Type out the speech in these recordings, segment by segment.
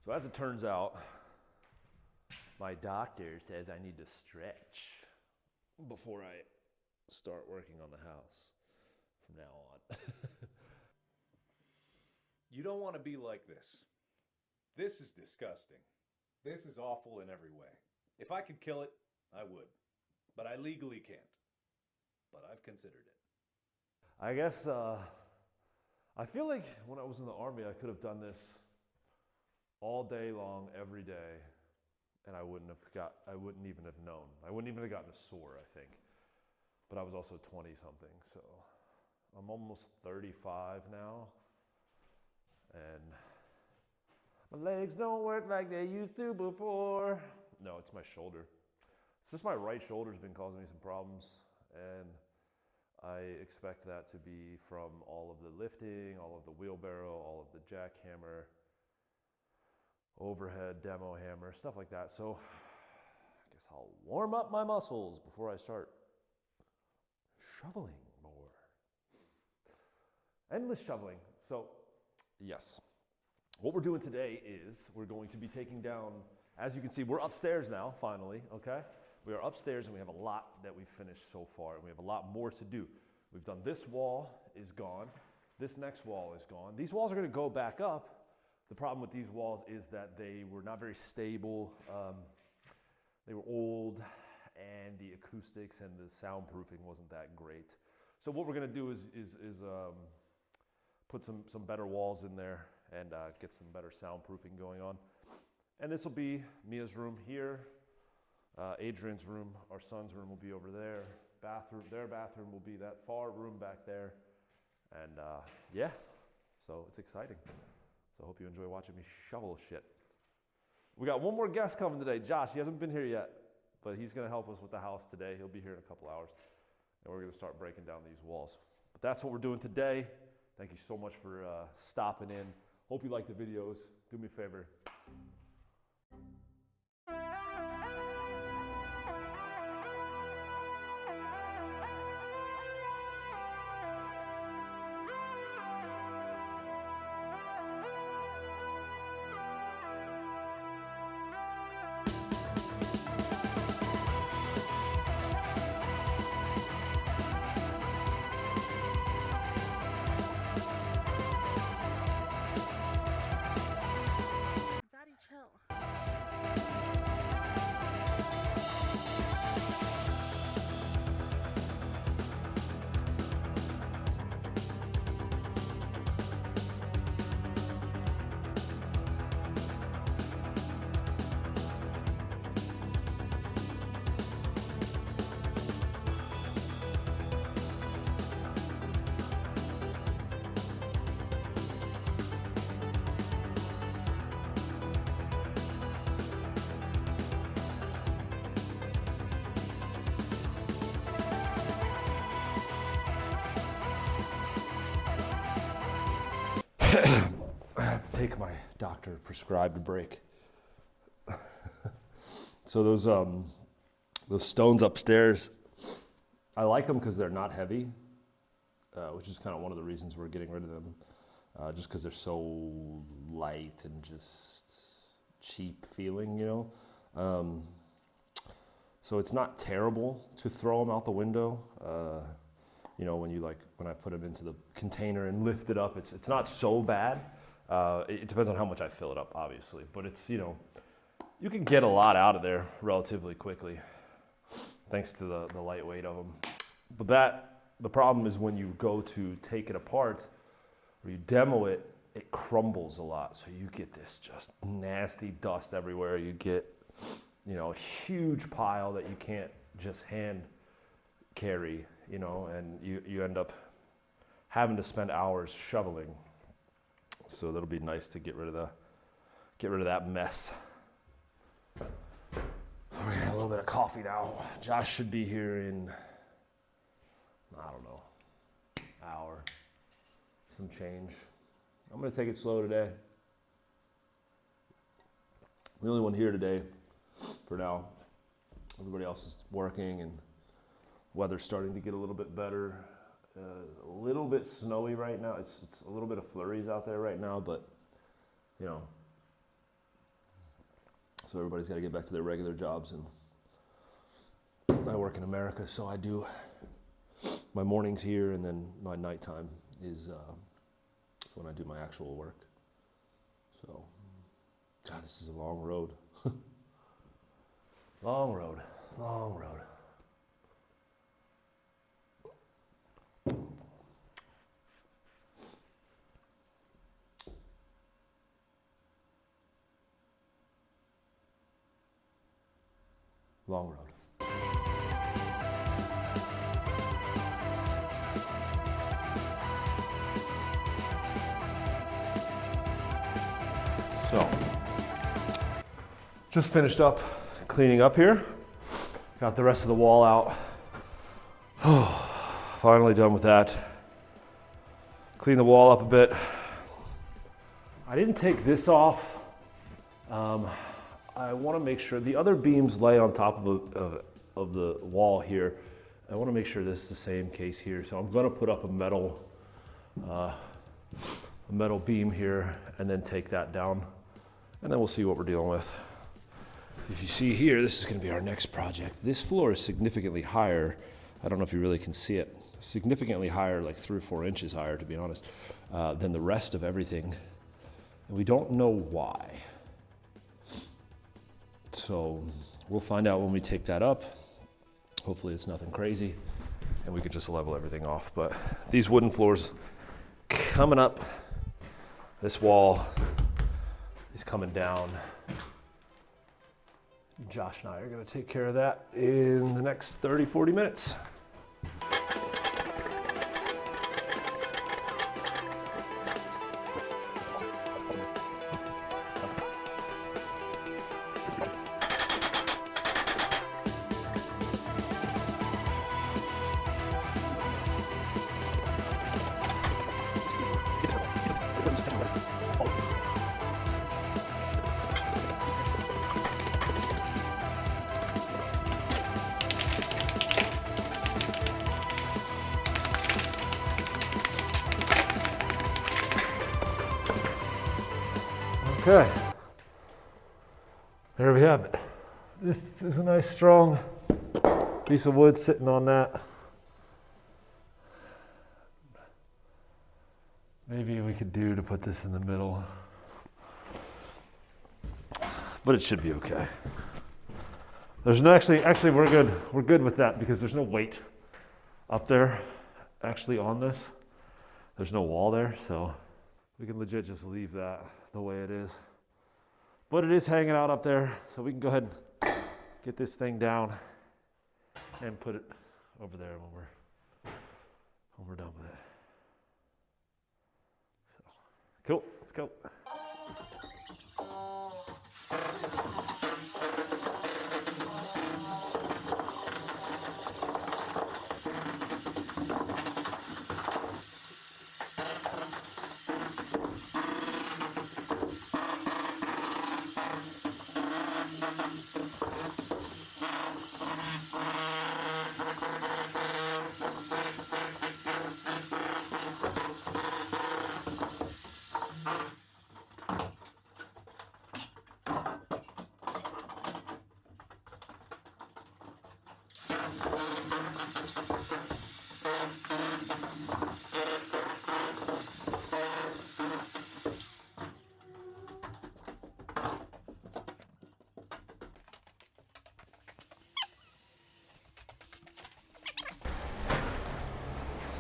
So as it turns out, my doctor says I need to stretch before I start working on the house from now on. You don't want to be like this. This is disgusting. This is awful in every way. If I could kill it, I would. But I legally can't. But I've considered it. I guess I feel like when I was in the Army, I could have done this all day long, every day, and I wouldn't even have known. I wouldn't even have gotten a sore, I think. But I was also 20 something, so I'm almost 35 now, and my legs don't work like they used to before. No, it's my shoulder. It's just my right shoulder's been causing me some problems, and I expect that to be from all of the lifting, all of the wheelbarrow, all of the jackhammer, overhead demo hammer, stuff like that. So I guess I'll warm up my muscles before I start shoveling more. Endless shoveling. So yes, what we're doing today is we're going to be taking down, as you can see, we're upstairs now, finally, okay? We are upstairs and we have a lot that we've finished so far, and we have a lot more to do. We've done this wall is gone. This next wall is gone. These walls are gonna go back up. The problem with these walls is that they were not very stable. They were old, and the acoustics and the soundproofing wasn't that great. So what we're gonna do is put some better walls in there and get some better soundproofing going on. And this will be Mia's room here. Adrian's room, our son's room, will be over there. Their bathroom will be that far room back there. And yeah, so it's exciting. So I hope you enjoy watching me shovel shit. We got one more guest coming today, Josh. He hasn't been here yet, but he's gonna help us with the house today. He'll be here in a couple hours, and we're gonna start breaking down these walls. But that's what we're doing today. Thank you so much for stopping in. Hope you like the videos. Do me a favor. Daddy, chill. I have to take my doctor prescribed break. So those stones upstairs, I like them because they're not heavy, which is kind of one of the reasons we're getting rid of them, just because they're so light and just cheap feeling, you know. So it's not terrible to throw them out the window. You know, when I put them into the container and lift it up, it's not so bad. It depends on how much I fill it up, obviously, but it's, you know, you can get a lot out of there relatively quickly, thanks to the lightweight of them. But the problem is when you go to take it apart or you demo it, it crumbles a lot. So you get this just nasty dust everywhere. You get, you know, a huge pile that you can't just hand carry, you know, and you end up having to spend hours shoveling. So that'll be nice to get rid of that mess. We're gonna have a little bit of coffee now. Josh should be here in, I don't know, hour, some change. I'm gonna take it slow today. The only one here today for now. Everybody else is working and weather's starting to get a little bit better. A little bit snowy right now. It's a little bit of flurries out there right now, but you know, So everybody's got to get back to their regular jobs, and I work in America, so I do my mornings here, and then my nighttime is when I do my actual work. So, God, this is a long road. Long road, long road. Long road. So, just finished up cleaning up here. Got the rest of the wall out. Finally done with that. Clean the wall up a bit. I didn't take this off. I want to make sure the other beams lay on top of the wall here. I want to make sure this is the same case here. So I'm going to put up a metal beam here and then take that down. And then we'll see what we're dealing with. If you see here, this is going to be our next project. This floor is significantly higher. I don't know if you really can see it. Significantly higher, like 3 or 4 inches higher, to be honest, than the rest of everything. And we don't know why. So we'll find out when we take that up. Hopefully it's nothing crazy and we could just level everything off. But these wooden floors coming up, this wall is coming down. Josh and I are going to take care of that in the next 30, 40 minutes. Okay, there we have it. This is a nice strong piece of wood sitting on that. Maybe we could do to put this in the middle, but it should be okay. There's no, actually we're good. We're good with that because there's no weight up there actually on this. There's no wall there, so we can legit just leave that the way it is. But it is hanging out up there, so we can go ahead and get this thing down and put it over there when we're done with it. So, cool, let's go.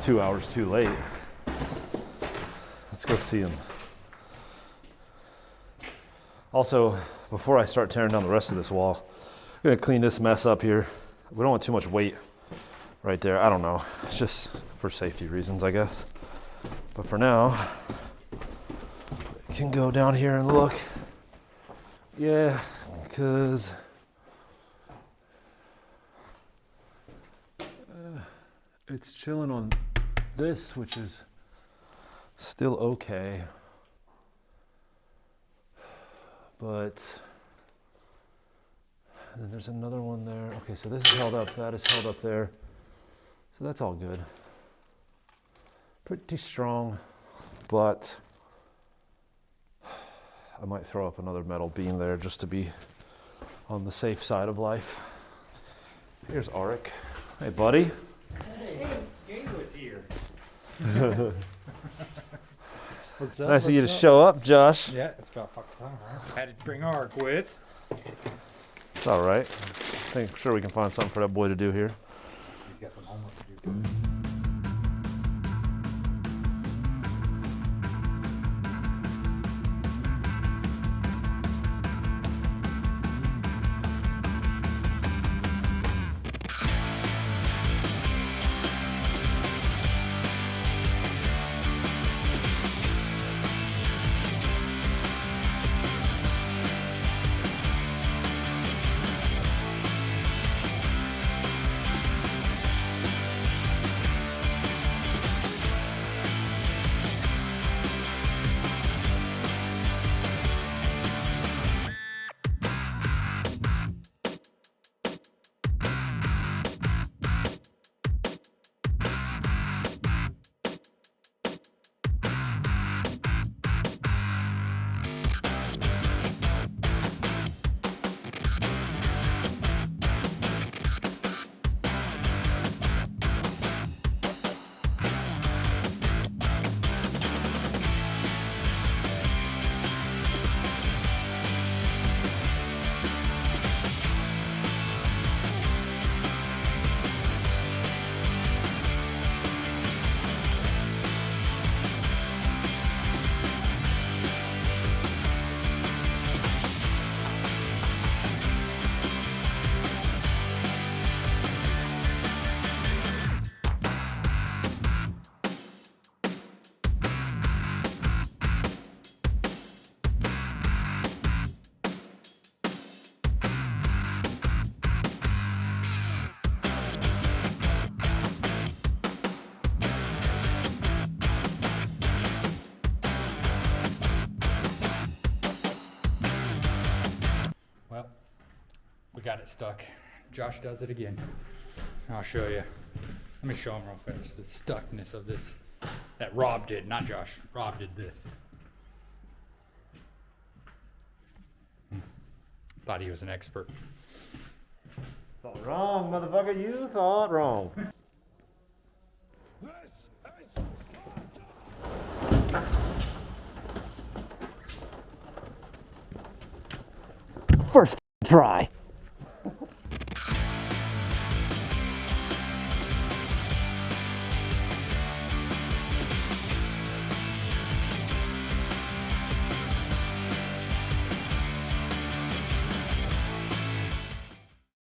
2 hours too late. Let's go see him. Also, before I start tearing down the rest of this wall, I'm gonna clean this mess up here. We don't want too much weight right there. I don't know, it's just for safety reasons, I guess. But for now, we can go down here and look. Yeah, because it's chilling on this, which is still okay. But then there's another one there. Okay, so this is held up, that is held up there. So that's all good. Pretty strong, but I might throw up another metal beam there just to be on the safe side of life. Here's Arik. Hey, buddy. Hey, Gabe was here. What's up? Nice of you to What's up? show up, Josh. Yeah, it's about fucking time, right? Had to bring Ark with. It's all right. I'm sure we can find something for that boy to do here. He's got some homework to do. Well, we got it stuck. Josh does it again. I'll show you. Let me show him real fast the stuckness of this. That Rob did, not Josh. Rob did this. Thought he was an expert. Thought wrong, motherfucker. You thought wrong. First try.